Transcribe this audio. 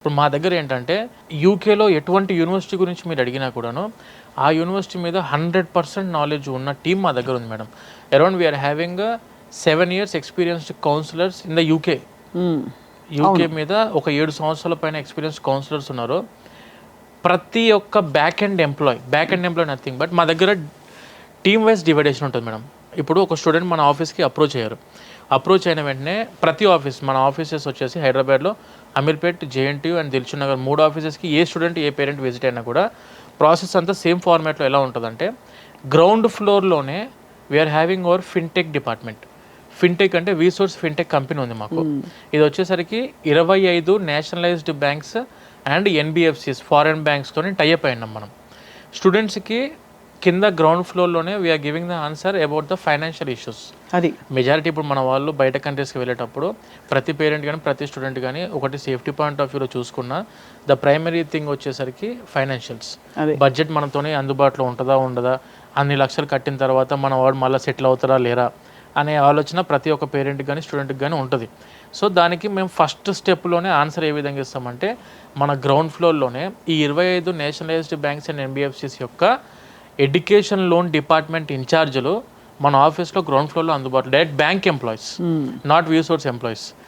ఇప్పుడు మా దగ్గర ఏంటంటే యూకేలో ఎటువంటి యూనివర్సిటీ గురించి మీరు అడిగినా కూడాను ఆ యూనివర్సిటీ మీద 100% నాలెడ్జ్ ఉన్న టీం మా దగ్గర ఉంది madam. Around we are having 7 years experienced counsellors in the UK. UK మీద ఒక 7 సంవత్సరాల పైన ఎక్స్పీరియన్స్ కౌన్సిలర్స్ ఉన్నారు. ప్రతి ఒక్క back end employee nothing but మా దగ్గర టీమ్ వైజ్ డివైడేషన్ ఉంటుంది మేడం. ఇప్పుడు ఒక స్టూడెంట్ మన ఆఫీస్కి అప్రోచ్ అయిన వెంటనే ప్రతి ఆఫీస్ మన ఆఫీసెస్ వచ్చేసి హైదరాబాద్లో అమీర్పేట్, జేఎన్టీయూ అండ్ దిల్సుఖ్ నగర్ 3 ఆఫీసెస్కి ఏ స్టూడెంట్ ఏ పేరెంట్ విజిట్ అయినా కూడా ప్రాసెస్ అంతా సేమ్ ఫార్మాట్లో ఎలా ఉంటుందంటే గ్రౌండ్ ఫ్లోర్లోనే we're having our fintech department. Fintech అంటే వీసోర్స్ ఫిన్టెక్ కంపెనీ ఉంది మాకు. ఇది వచ్చేసరికి 25 nationalized banks and NBFCs foreign బ్యాంక్స్తో టైఅప్ అయినాం మనం. స్టూడెంట్స్కి కింద గ్రౌండ్ ఫ్లోర్లోనే we're giving the answer about the financial issues. అది మెజారిటీ ఇప్పుడు మన వాళ్ళు బయట కంట్రీస్కి వెళ్ళేటప్పుడు ప్రతి పేరెంట్ కానీ ప్రతి స్టూడెంట్ కానీ ఒకటి సేఫ్టీ పాయింట్ ఆఫ్ వ్యూలో చూసుకున్న ద ప్రైమరీ థింగ్ వచ్చేసరికి ఫైనాన్షియల్స్. బడ్జెట్ మనతోనే అందుబాటులో ఉంటుందా ఉండదా, అన్ని లక్షలు కట్టిన తర్వాత మన వాడు మళ్ళీ సెటిల్ అవుతారా లేరా అనే ఆలోచన ప్రతి ఒక్క పేరెంట్కి కానీ స్టూడెంట్కి కానీ ఉంటుంది. సో దానికి మేము ఫస్ట్ స్టెప్లోనే ఆన్సర్ ఏ విధంగా ఇస్తామంటే మన గ్రౌండ్ ఫ్లోర్లోనే ఈ 25 నేషనలైజ్డ్ బ్యాంక్స్ అండ్ ఎన్బిఎఫ్సిస్ యొక్క ఎడ్యుకేషన్ లోన్ డిపార్ట్మెంట్ ఇన్ఛార్జీలు మన ఆఫీస్లో గ్రౌండ్ ఫ్లోర్లో అందుబాటులో direct bank employees, not view source employees.